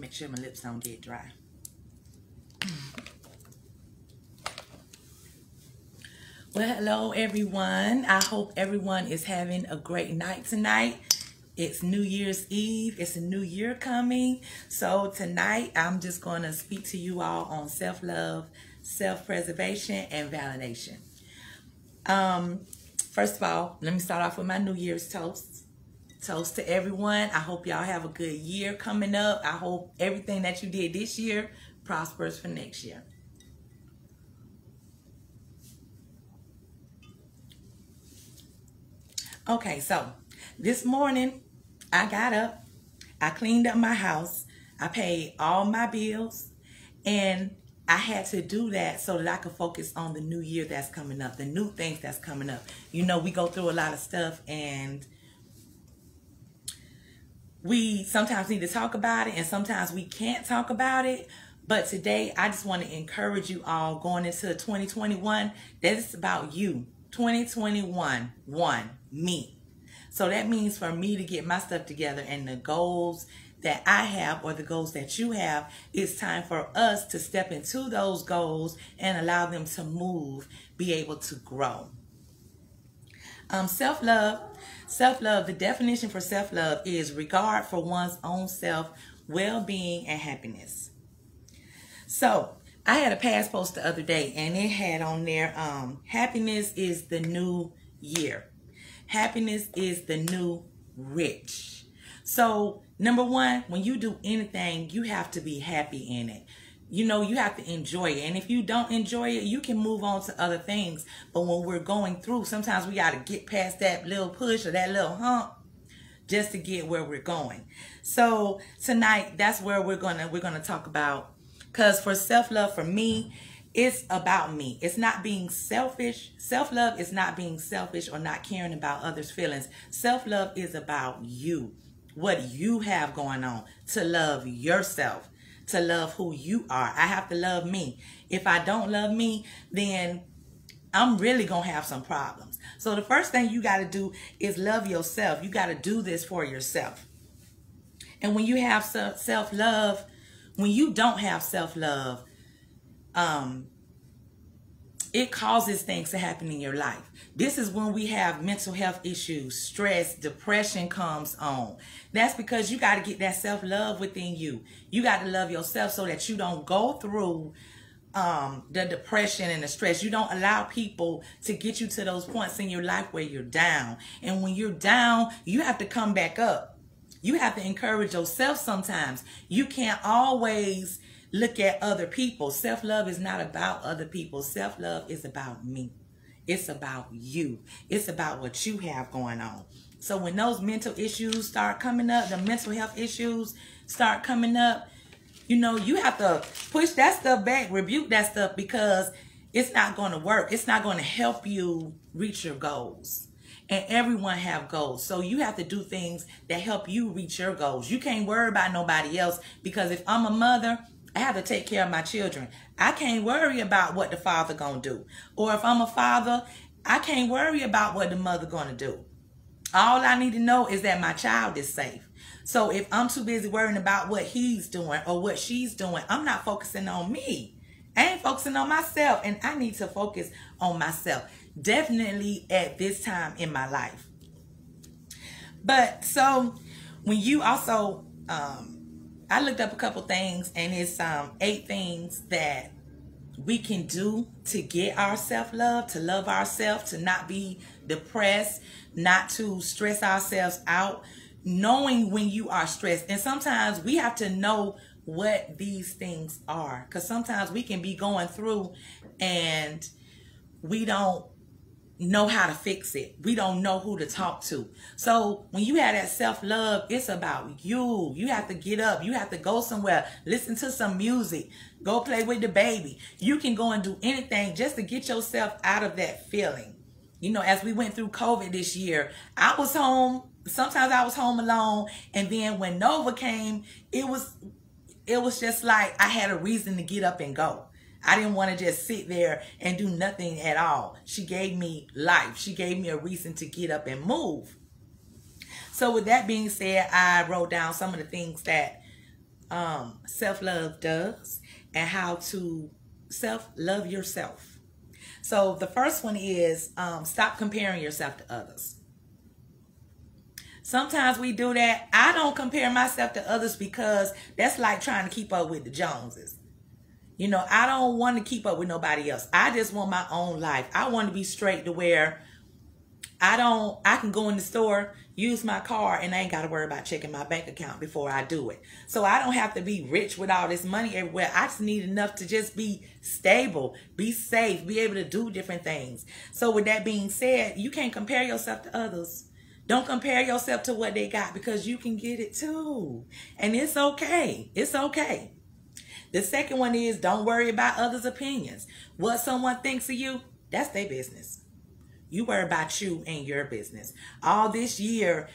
Make sure my lips don't get dry. Well, hello everyone. I hope everyone is having a great night tonight. It's New Year's Eve. It's a new year coming. So tonight I'm just going to speak to you all on self-love, self-preservation, and validation. First of all, let me start off with my New Year's toast. Toast to everyone. I hope y'all have a good year coming up. I hope everything that you did this year prospers for next year. Okay, so this morning I got up, I cleaned up my house, I paid all my bills, and I had to do that so that I could focus on the new year that's coming up, the new things that's coming up. You know, we go through a lot of stuff and we sometimes need to talk about it and sometimes we can't talk about it. But today I just want to encourage you all going into 2021 that it's about you. 2021, me. So that means for me to get my stuff together and the goals that I have or the goals that you have, it's time for us to step into those goals and allow them to move, be able to grow. Self-love, the definition for self-love is regard for one's own self, well-being, and happiness. So I had a past post the other day and it had on there, happiness is the new year. Happiness is the new rich. So number one, when you do anything, you have to be happy in it. You know, you have to enjoy it. And if you don't enjoy it, you can move on to other things. But when we're going through, sometimes we got to get past that little push or that little hump just to get where we're going. So tonight, that's where we're gonna talk about. Because for self-love, for me, it's about me. It's not being selfish. Self-love is not being selfish or not caring about others' feelings. Self-love is about you, what you have going on, to love yourself, to love who you are. I have to love me. If I don't love me, then I'm really going to have some problems. So the first thing you got to do is love yourself. You got to do this for yourself. And when you have self-love, when you don't have self-love, it causes things to happen in your life. This is when we have mental health issues, stress, depression comes on. That's because you got to get that self-love within you. You got to love yourself so that you don't go through the depression and the stress. You don't allow people to get you to those points in your life where you're down. And when you're down, you have to come back up. You have to encourage yourself sometimes. You can't always look at other people. Self-love is not about other people. Self-love is about me. It's about you. It's about what you have going on. So when those mental issues start coming up, the mental health issues start coming up, you know, you have to push that stuff back, rebuke that stuff, because it's not going to work. It's not going to help you reach your goals. And everyone have goals. So you have to do things that help you reach your goals. You can't worry about nobody else, because if I'm a mother, I have to take care of my children. I can't worry about what the father gonna do. Or if I'm a father, I can't worry about what the mother gonna do. All I need to know is that my child is safe. So if I'm too busy worrying about what he's doing or what she's doing, I'm not focusing on me. I ain't focusing on myself, and I need to focus on myself. Definitely at this time in my life. But so when you also, I looked up a couple things, and it's 8 things that we can do to get our self-love, to love ourselves, to not be depressed, not to stress ourselves out, knowing when you are stressed. And sometimes we have to know what these things are, because sometimes we can be going through and we don't know how to fix it. We don't know who to talk to. So when you have that self-love, it's about you. You have to get up. You have to go somewhere, listen to some music, go play with the baby. You can go and do anything just to get yourself out of that feeling. You know, as we went through COVID this year, I was home. Sometimes I was home alone. And then when Nova came, it was just like I had a reason to get up and go. I didn't want to just sit there and do nothing at all. She gave me life. She gave me a reason to get up and move. So with that being said, I wrote down some of the things that self-love does and how to self-love yourself. So the first one is stop comparing yourself to others. Sometimes we do that. I don't compare myself to others because that's like trying to keep up with the Joneses. You know, I don't want to keep up with nobody else. I just want my own life. I want to be straight to where I can go in the store, use my car, and I ain't got to worry about checking my bank account before I do it. So I don't have to be rich with all this money everywhere. I just need enough to just be stable, be safe, be able to do different things. So with that being said, you can't compare yourself to others. Don't compare yourself to what they got because you can get it too. And it's okay. It's okay. The second one is don't worry about others' opinions. What someone thinks of you, that's their business. You worry about you and your business. All this year,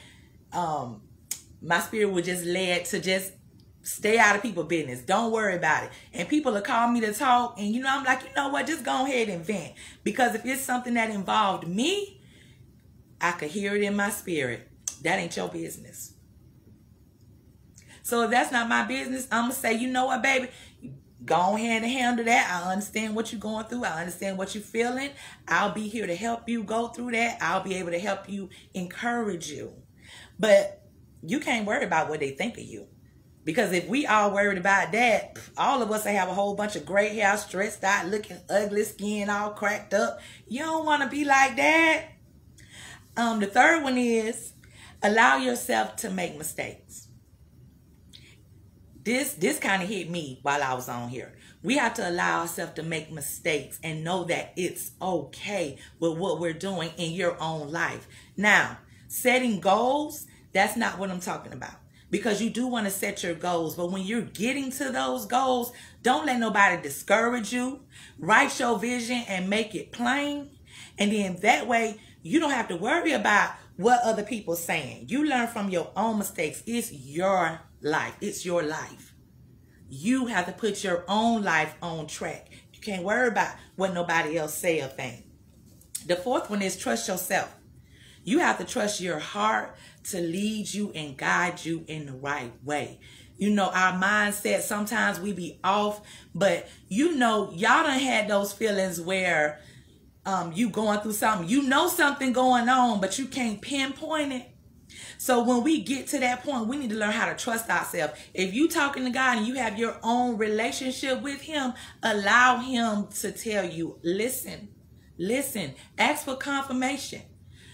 my spirit was just led to just stay out of people's business. Don't worry about it. And people will call me to talk. And, you know, I'm like, you know what? Just go ahead and vent. Because if it's something that involved me, I could hear it in my spirit. That ain't your business. So if that's not my business, I'm going to say, you know what, baby? Go ahead and handle that. I understand what you're going through. I understand what you're feeling. I'll be here to help you go through that. I'll be able to help you, encourage you. But you can't worry about what they think of you. Because if we all worried about that, all of us will have a whole bunch of gray hair, stressed out, looking ugly, skin all cracked up. You don't want to be like that. The third one is allow yourself to make mistakes. This kind of hit me while I was on here. We have to allow ourselves to make mistakes and know that it's okay with what we're doing in your own life. Now, setting goals, that's not what I'm talking about. Because you do want to set your goals. But when you're getting to those goals, don't let nobody discourage you. Write your vision and make it plain. And then that way, you don't have to worry about what other people are saying. You learn from your own mistakes. It's your life. It's your life. You have to put your own life on track. You can't worry about what nobody else say or think. The fourth one is trust yourself. You have to trust your heart to lead you and guide you in the right way. You know, our mindset, sometimes we be off, but you know, y'all done had those feelings where you going through something, you know something going on, but you can't pinpoint it. So when we get to that point, we need to learn how to trust ourselves. If you talking to God and you have your own relationship with him, allow him to tell you, listen, ask for confirmation.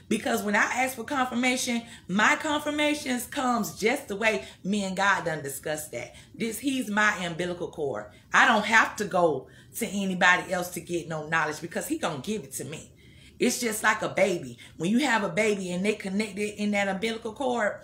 Because when I ask for confirmation, my confirmations comes just the way me and God done discussed that. He's my umbilical cord. I don't have to go to anybody else to get no knowledge because he gonna give it to me. It's just like a baby. When you have a baby and they connected in that umbilical cord,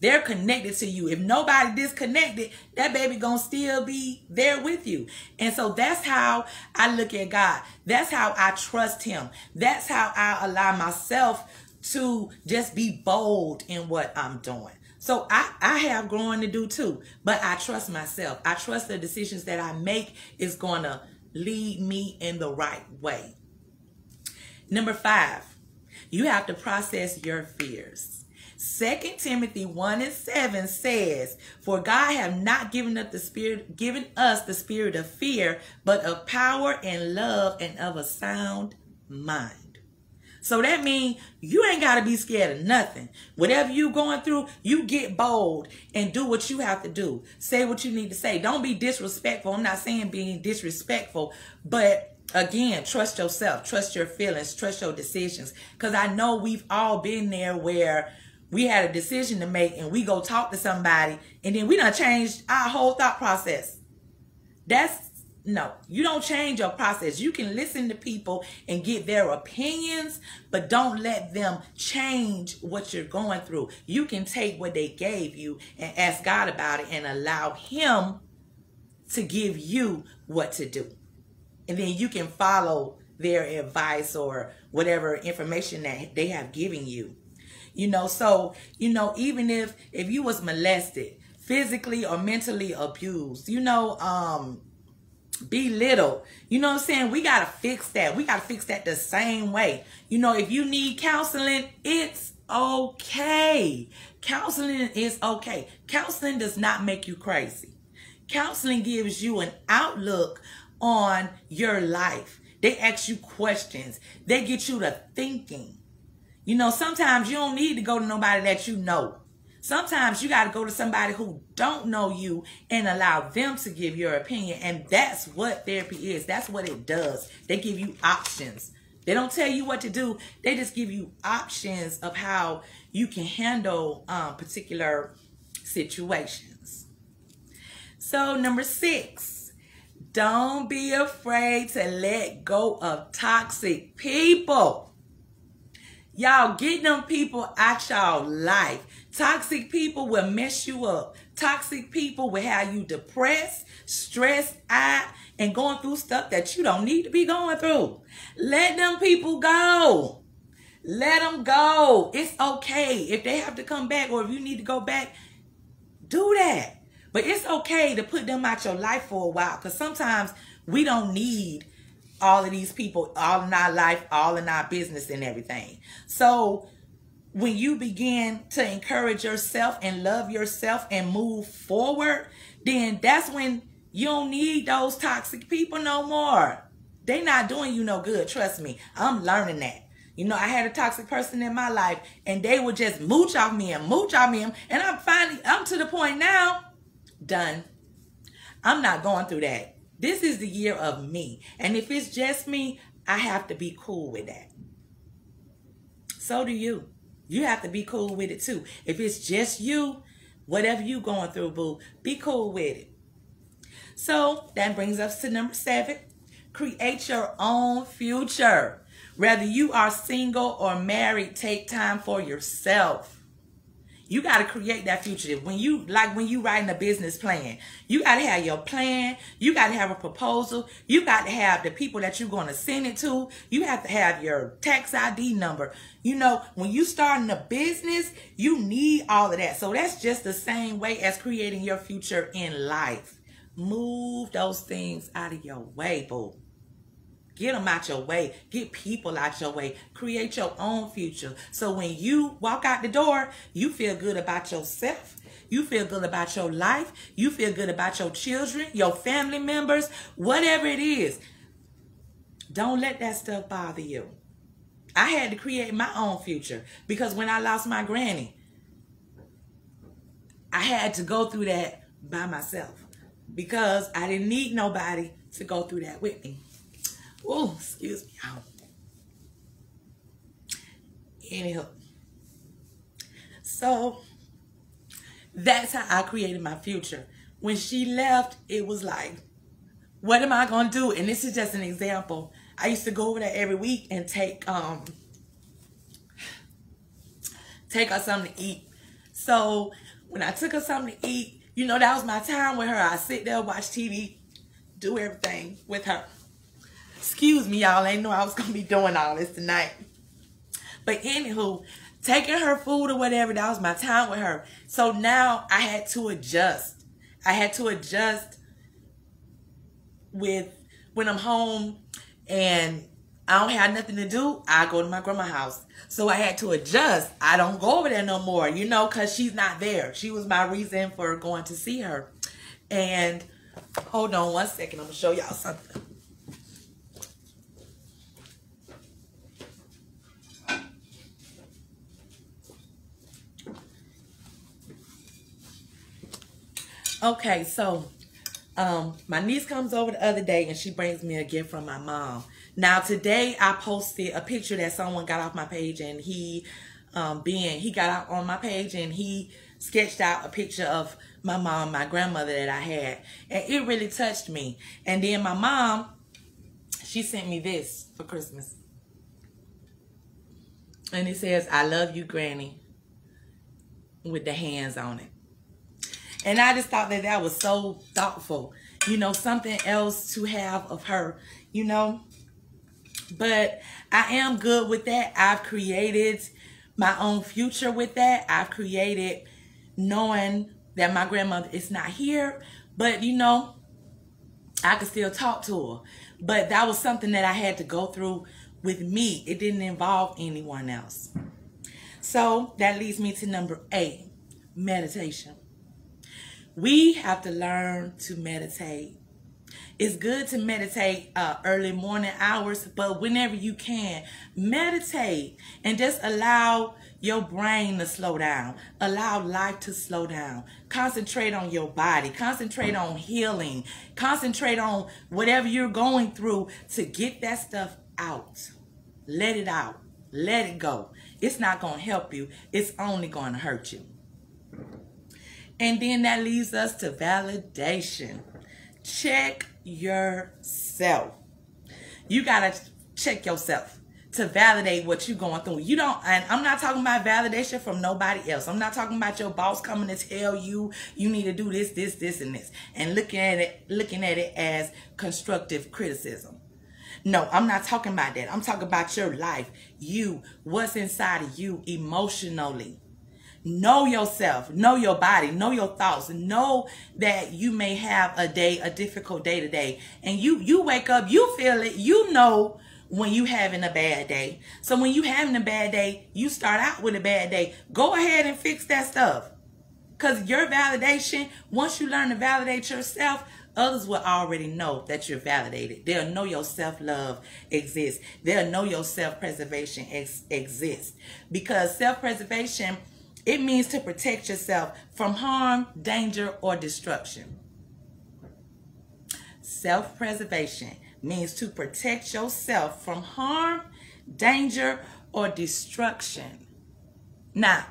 they're connected to you. If nobody disconnected, that baby gonna still be there with you. And so that's how I look at God. That's how I trust him. That's how I allow myself to just be bold in what I'm doing. So I have growing to do too, but I trust myself. I trust the decisions that I make is going to lead me in the right way. Number 5, you have to process your fears. 2 Timothy 1:7 says, "For God have not given us the spirit of fear, but of power and love and of a sound mind." So that means you ain't got to be scared of nothing. Whatever you going through, you get bold and do what you have to do. Say what you need to say. Don't be disrespectful. I'm not saying being disrespectful, but again, trust yourself, trust your feelings, trust your decisions. Because I know we've all been there where we had a decision to make and we go talk to somebody and then we done changed our whole thought process. No, you don't change your process. You can listen to people and get their opinions, but don't let them change what you're going through. You can take what they gave you and ask God about it and allow him to give you what to do. And then you can follow their advice or whatever information that they have given you. You know, so, you know, even if you was molested, physically or mentally abused, you know, belittled, you know what I'm saying? We got to fix that. We got to fix that the same way. You know, if you need counseling, it's okay. Counseling is okay. Counseling does not make you crazy. Counseling gives you an outlook on your life. They ask you questions. They get you to thinking. You know, sometimes you don't need to go to nobody that you know. Sometimes you got to go to somebody who don't know you and allow them to give your opinion. And that's what therapy is. That's what it does. They give you options. They don't tell you what to do. They just give you options of how you can handle particular situations. So number 6, don't be afraid to let go of toxic people. Y'all get them people out y'all life. Toxic people will mess you up. Toxic people will have you depressed, stressed out, and going through stuff that you don't need to be going through. Let them people go. Let them go. It's okay. If they have to come back or if you need to go back, do that. But it's okay to put them out your life for a while, because sometimes we don't need all of these people all in our life, all in our business and everything. So when you begin to encourage yourself and love yourself and move forward, then that's when you don't need those toxic people no more. They not doing you no good. Trust me. I'm learning that. You know, I had a toxic person in my life and they would just mooch off me and mooch off me. And I'm to the point now, done. I'm not going through that. This is the year of me. And if it's just me, I have to be cool with that. So do you. You have to be cool with it too. If it's just you, whatever you going through, boo, be cool with it. So that brings us to number 7. Create your own future. Whether you are single or married, take time for yourself. You got to create that future. When you writing a business plan, you got to have your plan. You got to have a proposal. You got to have the people that you're going to send it to. You have to have your tax ID number. You know, when you starting a business, you need all of that. So that's just the same way as creating your future in life. Move those things out of your way, boo. Get them out your way. Get people out your way. Create your own future. So when you walk out the door, you feel good about yourself. You feel good about your life. You feel good about your children, your family members, whatever it is. Don't let that stuff bother you. I had to create my own future because when I lost my granny, I had to go through that by myself because I didn't need nobody to go through that with me. Oh, excuse me, y'all. Anyhow, so that's how I created my future. When she left, it was like, what am I going to do? And this is just an example. I used to go over there every week and take her something to eat. So when I took her something to eat, you know, that was my time with her. I sit there, watch TV, do everything with her. Excuse me, y'all. I didn't know I was going to be doing all this tonight. But anywho, taking her food or whatever, that was my time with her. So now I had to adjust. I had to adjust with when I'm home and I don't have nothing to do, I go to my grandma's house. So I had to adjust. I don't go over there no more, you know, because she's not there. She was my reason for going to see her. And hold on one second. I'm going to show y'all something. Okay, so my niece comes over the other day and she brings me a gift from my mom. Now today I posted a picture that someone got off my page, and he got out on my page and he sketched out a picture of my mom, my grandmother that I had, and it really touched me. And then my mom, she sent me this for Christmas, and it says, "I love you, Granny," with the hands on it. And I just thought that that was so thoughtful, you know, something else to have of her, you know. But I am good with that. I've created my own future with that. I've created knowing that my grandmother is not here, but, you know, I could still talk to her. But that was something that I had to go through with me. It didn't involve anyone else. So that leads me to number 8, meditation. We have to learn to meditate. It's good to meditate early morning hours, but whenever you can, meditate and just allow your brain to slow down. Allow life to slow down. Concentrate on your body. Concentrate on healing. Concentrate on whatever you're going through to get that stuff out. Let it out. Let it go. It's not going to help you. It's only going to hurt you. And then that leads us to validation. Check yourself. You got to check yourself to validate what you're going through. You don't, and I'm not talking about validation from nobody else. I'm not talking about your boss coming to tell you you need to do this, this, this, and this, and looking at it as constructive criticism. No, I'm not talking about that. I'm talking about your life. You, what's inside of you emotionally. Know yourself, know your body, know your thoughts, know that you may have a difficult day today. And you wake up, you feel it, you know when you having a bad day. So when you having a bad day, you start out with a bad day. Go ahead and fix that stuff. Because your validation, once you learn to validate yourself, others will already know that you're validated. They'll know your self-love exists. They'll know your self-preservation exists. Because self-preservation, it means to protect yourself from harm, danger, or destruction. Self-preservation means to protect yourself from harm, danger, or destruction. Now,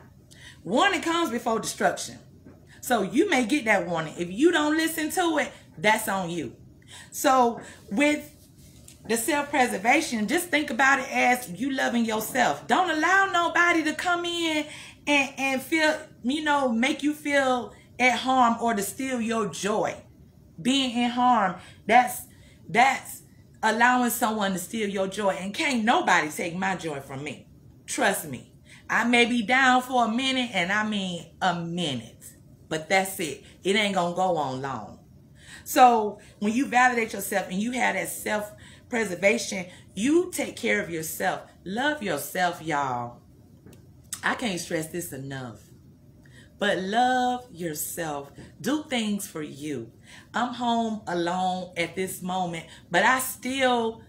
warning comes before destruction. So you may get that warning. If you don't listen to it, that's on you. So with the self-preservation, just think about it as you loving yourself. Don't allow nobody to come in and feel, make you feel at harm or to steal your joy. Being in harm, that's allowing someone to steal your joy. And can't nobody take my joy from me. Trust me. I may be down for a minute, and I mean a minute. But that's it. It ain't gonna go on long. So when you validate yourself and you have that self-preservation, you take care of yourself. Love yourself, y'all. I can't stress this enough. But love yourself. Do things for you. I'm home alone at this moment, but I still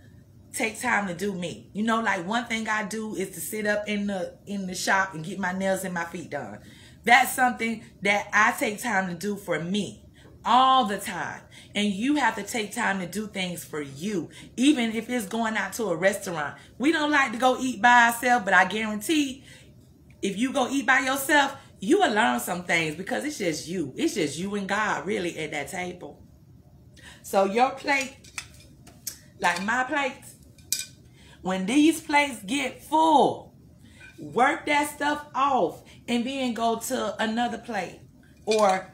take time to do me. Like one thing I do is to sit up in the shop and get my nails and my feet done. That's something that I take time to do for me all the time. And you have to take time to do things for you, even if it's going out to a restaurant. We don't like to go eat by ourselves, but I guarantee if you go eat by yourself, you will learn some things because it's just you. It's just you and God really at that table. So your plate, like my plates, when these plates get full, work that stuff off and then go to another plate. Or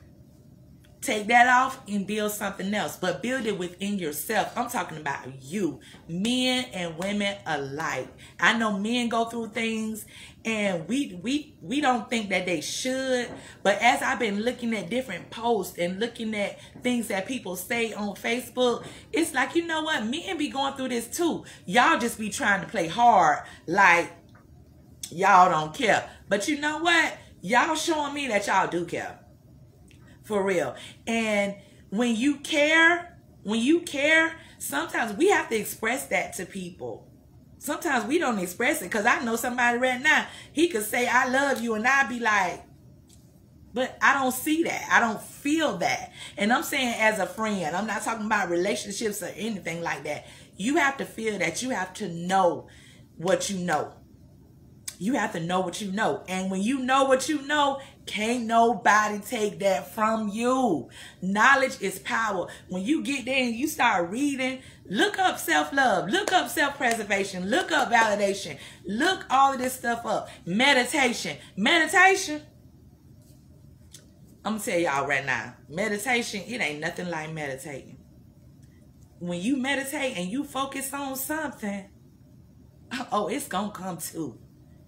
take that off and build something else. But build it within yourself. I'm talking about you. Men and women alike. I know men go through things and we don't think that they should. But as I've been looking at different posts and looking at things that people say on Facebook, it's like, you know what? Men be going through this too. Y'all just be trying to play hard like y'all don't care. But you know what? Y'all showing me that y'all do care. For real. And when you care, sometimes we have to express that to people. Sometimes we don't express it, because I know somebody right now, he could say, I love you, and I'd be like, but I don't see that. I don't feel that. And I'm saying as a friend, I'm not talking about relationships or anything like that. You have to feel that. You have to know what you know. You have to know what you know. And when you know what you know, can't nobody take that from you. Knowledge is power. When you get there and you start reading, look up self-love. Look up self-preservation. Look up validation. Look all of this stuff up. Meditation. Meditation. I'm going to tell y'all right now. Meditation, it ain't nothing like meditating. When you meditate and you focus on something, oh, it's going to come too.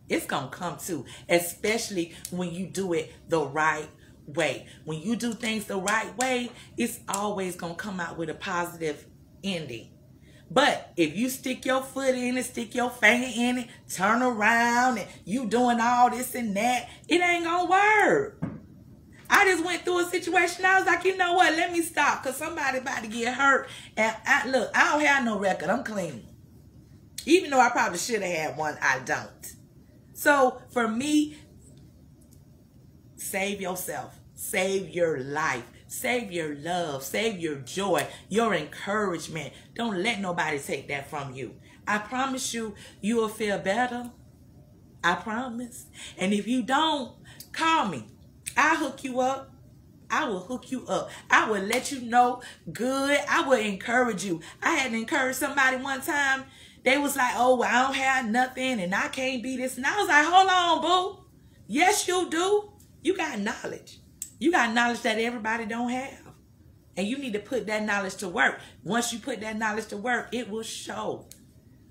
It's going to come too, especially when you do it the right way. When you do things the right way, it's always going to come out with a positive ending. But if you stick your foot in it, stick your finger in it, turn around, and you doing all this and that, it ain't going to work. I just went through a situation. I was like, you know what? Let me stop because somebody about to get hurt. And look, I don't have no record. I'm clean. Even though I probably should have had one, I don't. So for me, save yourself. Save your life. Save your love. Save your joy. Your encouragement. Don't let nobody take that from you. I promise you, you will feel better. I promise. And if you don't, call me. I'll hook you up. I will hook you up. I will let you know good. I will encourage you. I had to encourage somebody one time. They was like, oh, well, I don't have nothing and I can't be this. And I was like, hold on, boo. Yes, you do. You got knowledge. You got knowledge that everybody don't have. And you need to put that knowledge to work. Once you put that knowledge to work, it will show.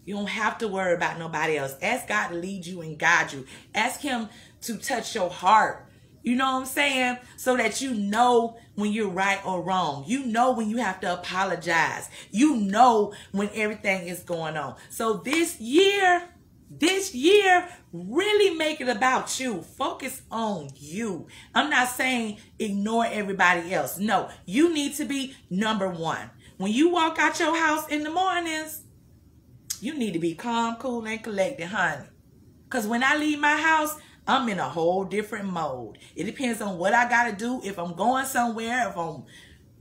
You don't have to worry about nobody else. Ask God to lead you and guide you. Ask him to touch your heart. You know what I'm saying? So that you know when you're right or wrong. You know when you have to apologize. You know when everything is going on. So this year, really make it about you. Focus on you. I'm not saying ignore everybody else. No, you need to be number one. When you walk out your house in the mornings, you need to be calm, cool, and collected, honey. Because when I leave my house, I'm in a whole different mode. It depends on what I got to do. If I'm going somewhere, if I'm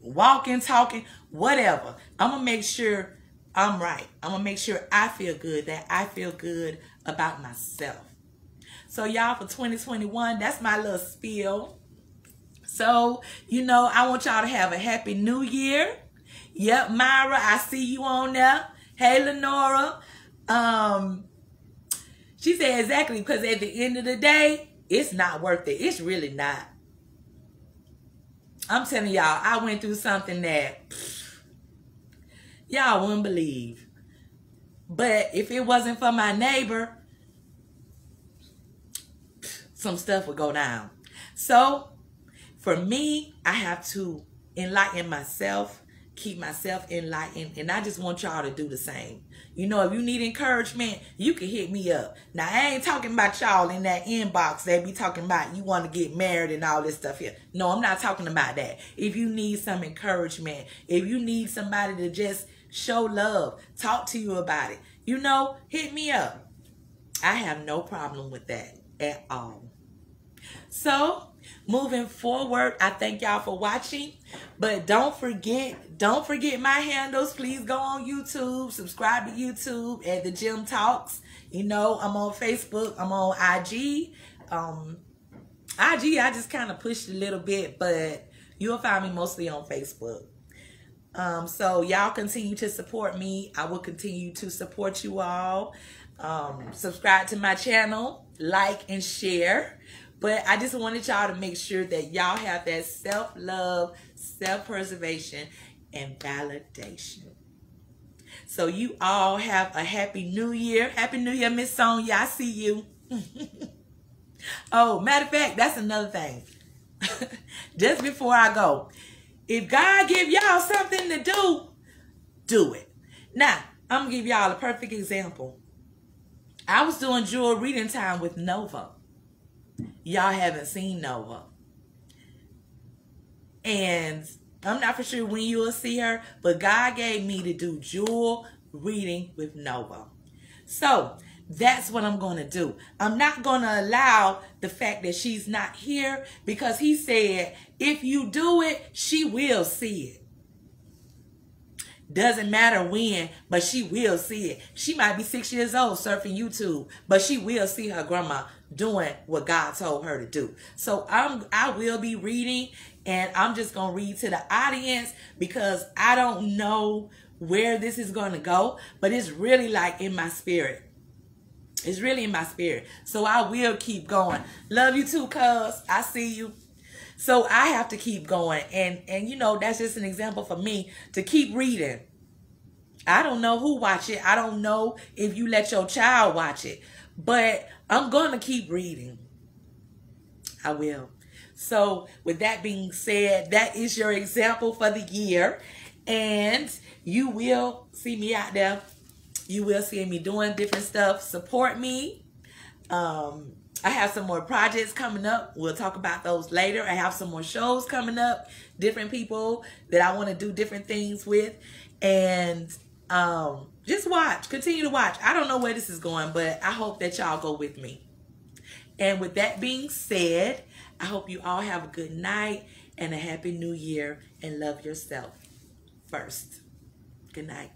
walking, talking, whatever. I'm going to make sure I'm right. I'm going to make sure I feel good, that I feel good about myself. So y'all, for 2021, that's my little spiel. So, you know, I want y'all to have a happy new year. Yep, Myra, I see you on there. Hey, Lenora. She said exactly, because at the end of the day, it's not worth it. It's really not. I'm telling y'all, I went through something that y'all wouldn't believe. But if it wasn't for my neighbor, some stuff would go down. So, for me, I have to enlighten myself, keep myself enlightened, and I just want y'all to do the same. You know, if you need encouragement, you can hit me up. Now, I ain't talking about y'all in that inbox that be talking about you want to get married and all this stuff here. No, I'm not talking about that. If you need some encouragement, if you need somebody to just show love, talk to you about it, you know, hit me up. I have no problem with that at all. So, moving forward, I thank y'all for watching. But don't forget my handles. Please go on YouTube. Subscribe to YouTube at The Gym Talks. You know, I'm on Facebook. I'm on IG. IG, I just kind of pushed a little bit, but you'll find me mostly on Facebook. So y'all continue to support me. I will continue to support you all. Subscribe to my channel. Like and share. But I just wanted y'all to make sure that y'all have that self-love, self-preservation, and validation. So you all have a happy new year. Happy New Year, Miss Sonia. I see you. Oh, matter of fact, that's another thing. Just before I go, if God give y'all something to do, do it. Now, I'm going to give y'all a perfect example. I was doing jewel reading time with Nova. Y'all haven't seen Nova. And I'm not for sure when you will see her, but God gave me to do jewel reading with Nova. So that's what I'm going to do. I'm not going to allow the fact that she's not here, because he said, if you do it, she will see it. Doesn't matter when, but she will see it. She might be 6 years old surfing YouTube, but she will see her grandma doing what God told her to do. So I will be reading, and I'm just going to read to the audience because I don't know where this is going to go, but it's really like in my spirit. It's really in my spirit. So I will keep going. Love you too, cuz. I see you. So I have to keep going. And you know, that's just an example for me to keep reading. I don't know who watch it. I don't know if you let your child watch it. But I'm going to keep reading. I will. So with that being said, that is your example for the year. And you will see me out there. You will see me doing different stuff. Support me. I have some more projects coming up. We'll talk about those later. I have some more shows coming up, different people that I want to do different things with. And just watch, continue to watch. I don't know where this is going, but I hope that y'all go with me. And with that being said, I hope you all have a good night and a happy new year, and love yourself first. Good night.